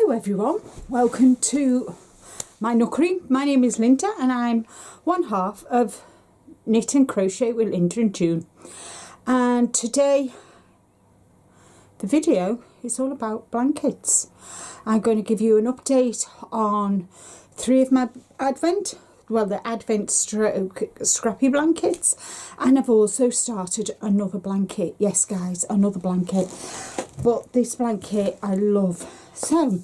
Hello everyone, welcome to my nookery. My name is Linda and I'm one half of Knit and Crochet with Linda and June. And today the video is all about blankets. I'm going to give you an update on 3 of my Advent, well, the Advent scrappy blankets, and I've also started another blanket. Yes guys, another blanket, but this blanket I love. So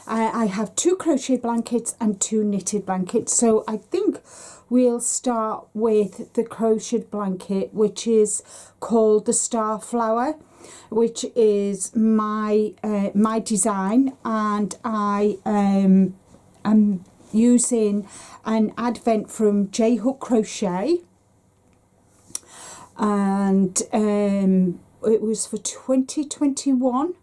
I have 2 crochet blankets and 2 knitted blankets, so I think we'll start with the crocheted blanket, which is called the Starflower, which is my my design, and I am using an Advent from J Hook Crochet, and it was for 2021,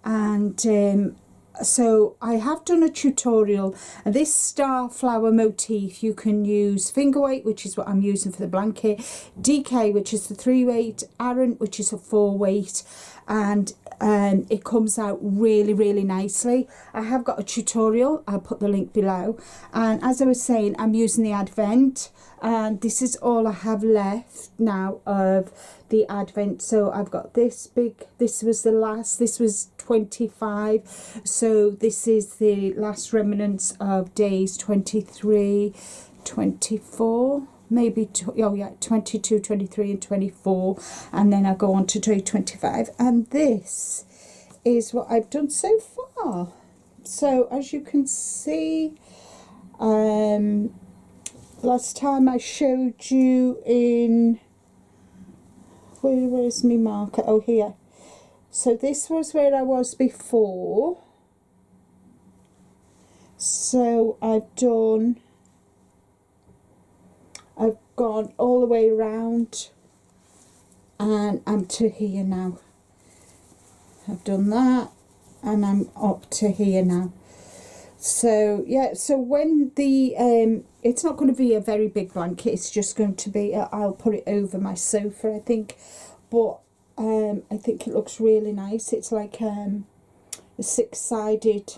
and so I have done a tutorial. And this Starflower motif, you can use finger weight, which is what I'm using for the blanket, DK, which is the 3 weight, Aran, which is a 4 weight, and it comes out really nicely. I have got a tutorial, I'll put the link below. And as I was saying, I'm using the Advent, and this is all I have left now of the Advent. So I've got this big, this was the last, this was 25, so this is the last remnants of days 23, 24, maybe oh yeah, 22, 23 and 24, and then I go on to day 25, and this is what I've done so far. So as you can see, last time I showed you in, where's my marker? Oh, here. So this was where I was before. So I've gone all the way around and I'm to here now. I've done that and I'm up to here now. So yeah, so when the it's not going to be a very big blanket, it's just going to be I'll put it over my sofa, I think, but I think it looks really nice. It's like a 6-sided,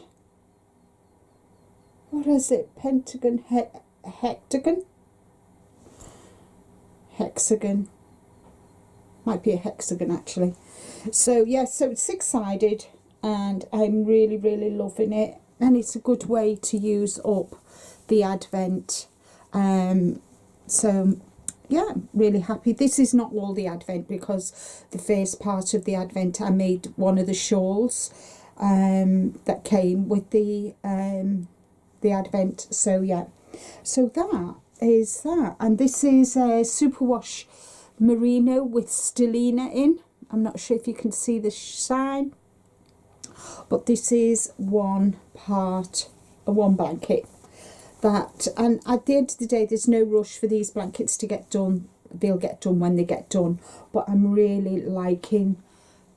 what is it, pentagon, hexagon, might be a hexagon actually. So yeah, so it's 6-sided and I'm really loving it, and it's a good way to use up the Advent. So yeah, really happy. This is not all the Advent, because the first part of the Advent I made one of the shawls that came with the Advent. So yeah, so that is that, and this is a superwash merino with stellina in. I'm not sure if you can see the sign, but this is one blanket. That, and at the end of the day, there's no rush for these blankets to get done. They'll get done when they get done, but I'm really liking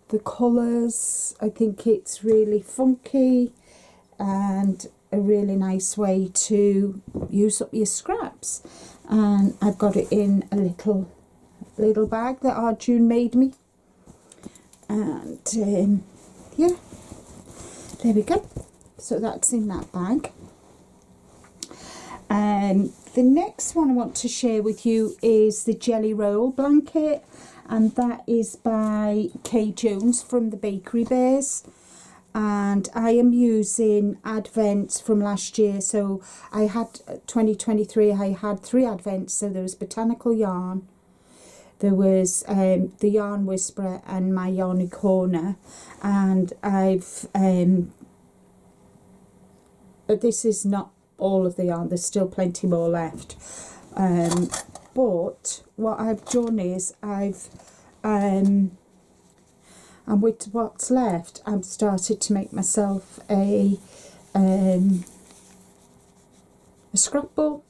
the colours. I think it's really funky and a really nice way to use up your scraps. And I've got it in a little bag that our June made me, and yeah, there we go. So that's in that bag. The next one I want to share with you is the Jelly Roll blanket, and that is by Kay Jones from the Bakery Bears, and I am using Advents from last year. So I had 2023, I had 3 Advents. So there was Botanical Yarn, there was the Yarn Whisperer and my Yarny Corner, and I've this is not all of the yarn, there's still plenty more left, but what I've done is I've and with what's left, I've started to make myself a scrap ball,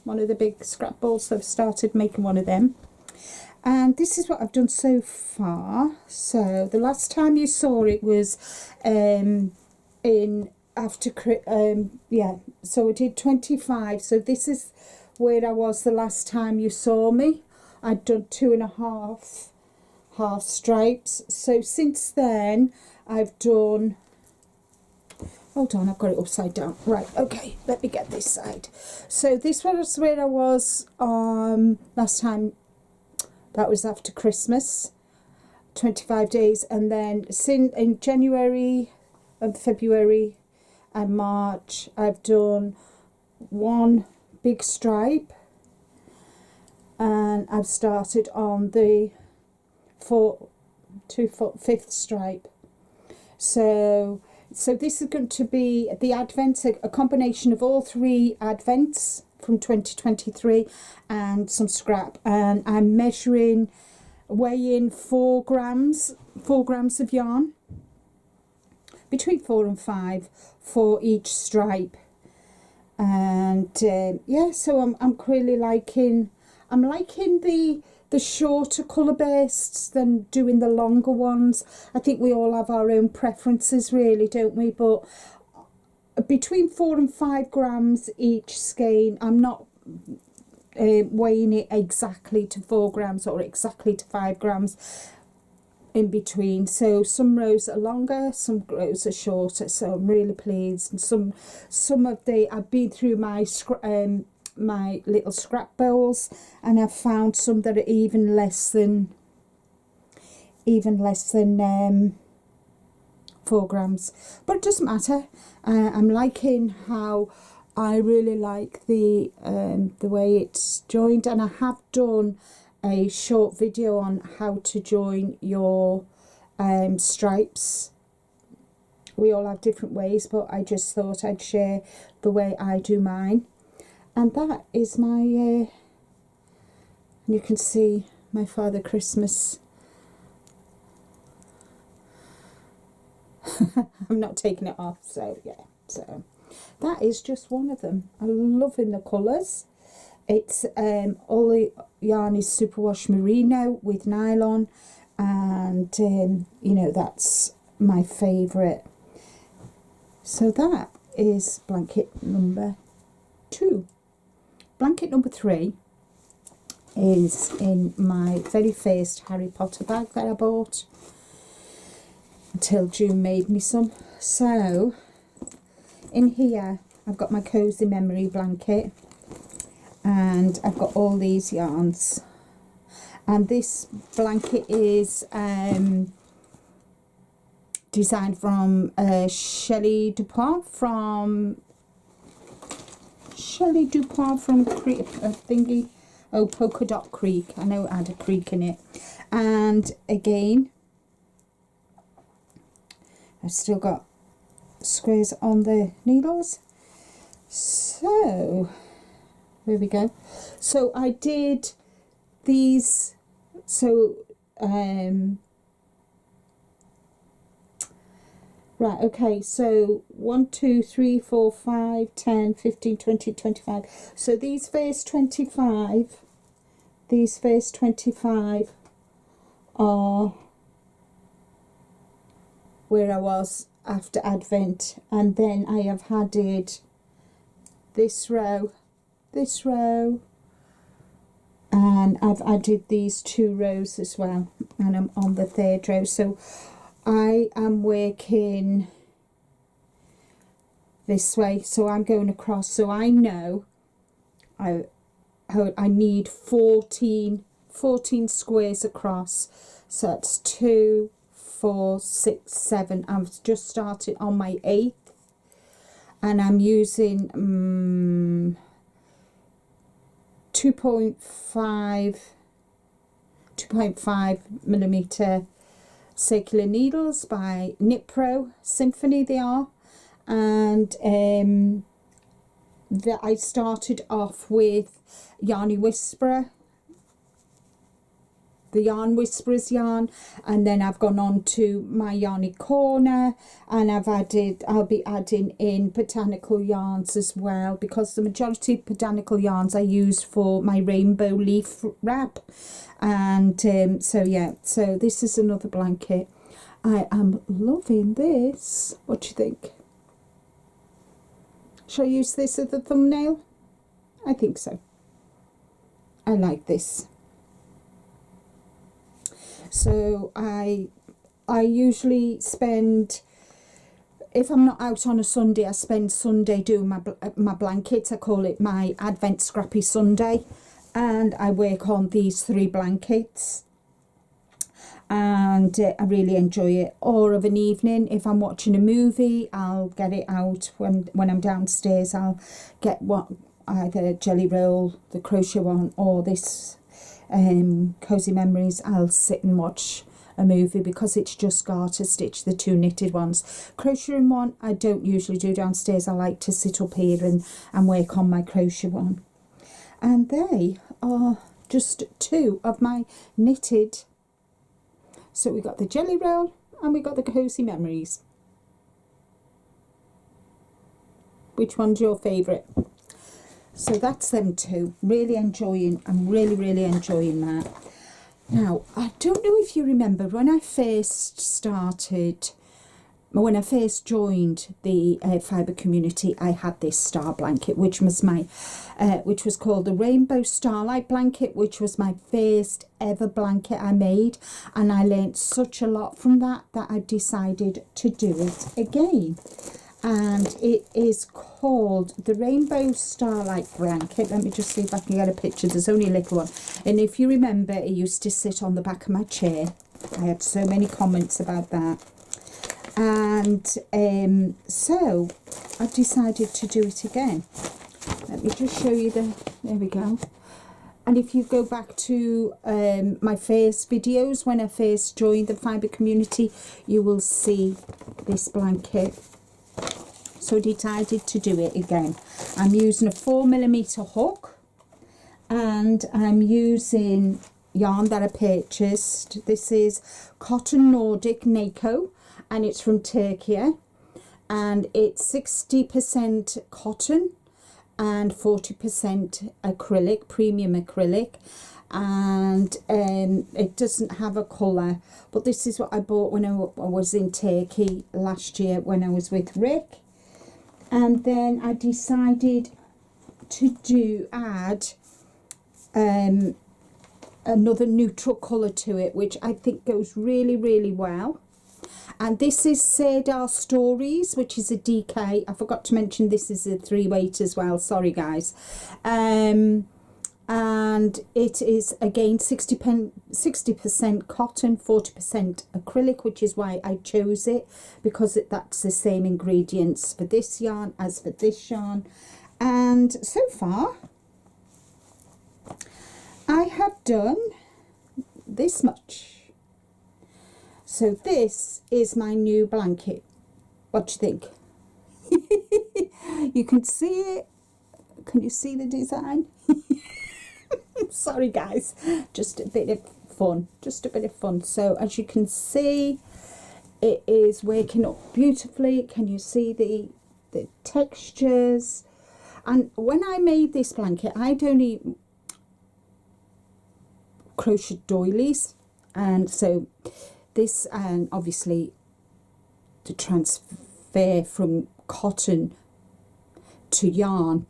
one of the big scrap balls. So I've started making one of them, and this is what I've done so far. So the last time you saw it was in after yeah, so I did 25. So this is where I was the last time you saw me. I'd done 2.5 half stripes. So since then I've done hold on, I've got it upside down. Right, okay, let me get this side. So this was where I was last time. That was after Christmas, 25 days. And then in January and February and March, I've done one big stripe, and I've started on the fifth stripe. So this is going to be the Advent, a combination of all three Advents from 2023 and some scrap. And I'm weighing 4 grams of yarn, between 4 and 5 for each stripe. And yeah, so I'm really liking the shorter colour bursts than doing the longer ones. I think we all have our own preferences, really, don't we? But between 4 and 5 grams each skein. I'm not weighing it exactly to 4 grams or exactly to 5 grams, in between. So some rows are longer, some rows are shorter, so I'm really pleased. And some of the, I've been through my little scrap bowls, and I've found some that are even less than 4 grams, but it doesn't matter. I'm liking how I really like the way it's joined, and I have done a short video on how to join your stripes. We all have different ways, but I just thought I'd share the way I do mine. And that is my you can see my Father Christmas. I'm not taking it off, so yeah, so that is just one of them. I'm loving the colours. It's all the yarn is superwash merino with nylon, and you know, that's my favourite. So that is blanket number 2. Blanket number 3 is in my very first Harry Potter bag that I bought until June made me some. So in here I've got my cozy memory blanket, and I've got all these yarns, and this blanket is designed from Shelly Du Pont from thingy, Polka Dot Creek. I know it had a creek in it. And again, I've still got squares on the needles. So there we go. So I did these, so right, okay, so 1, 2, 3, 4, 5, 10, 15, 20, 25. So these first 25 are where I was after Advent, and then I have added this row, and I've added these 2 rows as well, and I'm on the 3rd row. So I am working this way, so I'm going across, so I know I need 14 squares across. So that's 2, 4, 6, 7. I've just started on my 8th, and I'm using 2.5 millimeter circular needles by Knit Pro Symphony they are. And I started off with Yarny Whisperer, the Yarn Whisperers yarn, and then I've gone on to my Yarny Corner, and I'll be adding in botanical yarns as well, because the majority of botanical yarns I use for my rainbow leaf wrap. And so yeah, so this is another blanket. I am loving this. What do you think? Shall I use this as the thumbnail? I think so. I like this. So I usually spend if I'm not out on a Sunday, I spend Sunday doing my blankets. I call it my Advent Scrappy Sunday, and I work on these 3 blankets, and I really enjoy it. Or of an evening, if I'm watching a movie, I'll get it out. When I'm downstairs, I'll get either Jelly Roll, the crochet one, or this Cozy Memories. I'll sit and watch a movie because it's just garter stitch, the 2 knitted ones. Crocheting one I don't usually do downstairs. I like to sit up here and work on my crochet one. And they are just 2 of my knitted. So we got the Jelly Roll and we got the Cozy Memories. Which one's your favourite? So that's them 2. Really enjoying. I'm really enjoying that. Now, I don't know if you remember when I first joined the fibre community, I had this star blanket, which was which was called the Rainbow Starlight blanket, which was my first ever blanket I made, and I learnt such a lot from that I decided to do it again. And it is called the Rainbow Starlight blanket. Let me just see if I can get a picture. There's only a little one. And if you remember, it used to sit on the back of my chair. I had so many comments about that. And so I decided to do it again. Let me just show you there we go. And if you go back to my first videos, when I first joined the fibre community, you will see this blanket. So I decided to do it again. I'm using a 4mm hook, and I'm using yarn that I purchased. This is Cotton Nordic Nako, and it's from Turkey, and it's 60% cotton and 40% acrylic, premium acrylic, and it doesn't have a colour, but this is what I bought when I was in Turkey last year when I was with Rick. And then I decided to add another neutral colour to it, which I think goes really well. And this is Sirdar Stories, which is a DK. I forgot to mention this is a 3-weight as well. Sorry, guys. And it is again 60% cotton, 40% acrylic, which is why I chose it, because that's the same ingredients for this yarn as for this yarn. And so far I have done this much. So this is my new blanket. What do you think? You can see it. Can you see the design? Sorry guys, just a bit of fun. So as you can see, it is working up beautifully. Can you see the textures? And when I made this blanket, I'd only crochet doilies, and so this, and obviously to transfer from cotton to yarn,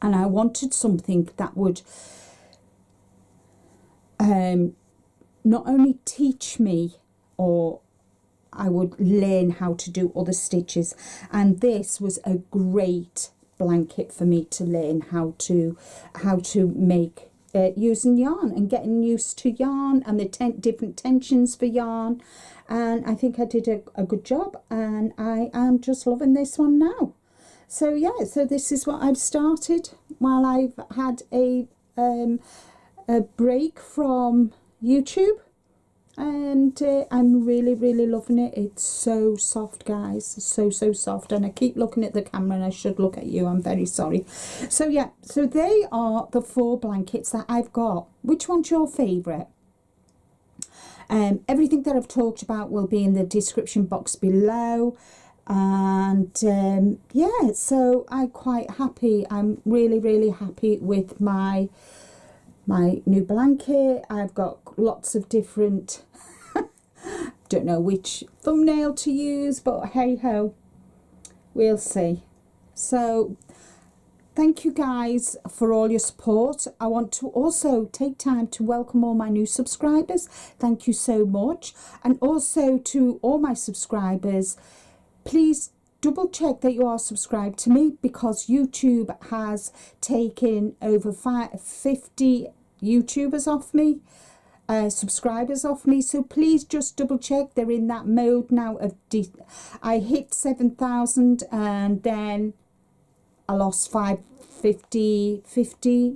and I wanted something that would not only teach me, or I would learn how to do other stitches, and this was a great blanket for me to learn how to make using yarn and getting used to yarn and the different tensions for yarn. And I think I did a good job, and I am just loving this one now. So yeah, so this is what I've started while I've had a break from YouTube, and I'm really loving it. It's so soft, guys, so soft, and I keep looking at the camera and I should look at you. I'm very sorry. So yeah, so they are the 4 blankets that I've got. Which one's your favorite? Everything that I've talked about will be in the description box below. And yeah, so I'm quite happy. I'm really happy with my new blanket. I've got lots of different don't know which thumbnail to use, but hey ho, we'll see. So thank you guys for all your support. I want to also take time to welcome all my new subscribers. Thank you so much. And also to all my subscribers, please double check that you are subscribed to me, because YouTube has taken over 50 YouTubers off me, subscribers off me. So please just double check. They're in that mode now of I hit 7,000 and then I lost 50,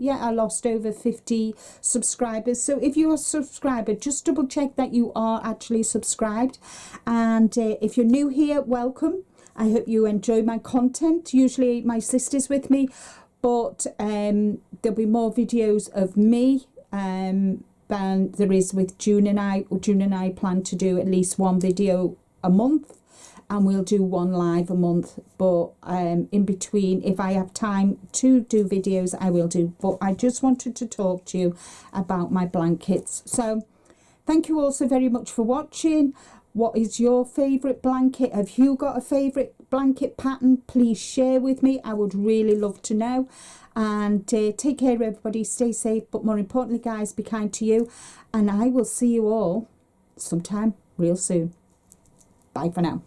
yeah, I lost over 50 subscribers. So if you're a subscriber, just double check that you are actually subscribed. And if you're new here, welcome. I hope you enjoy my content. Usually my sister's with me, but there'll be more videos of me than there is with June and I. June and I plan to do at least one video a month, and we'll do one live a month. But in between, if I have time to do videos, I will do. But I just wanted to talk to you about my blankets. So thank you all so very much for watching. What is your favourite blanket? Have you got a favourite blanket pattern? Please share with me. I would really love to know. And take care, everybody. Stay safe. But more importantly, guys, be kind to you. And I will see you all sometime real soon. Bye for now.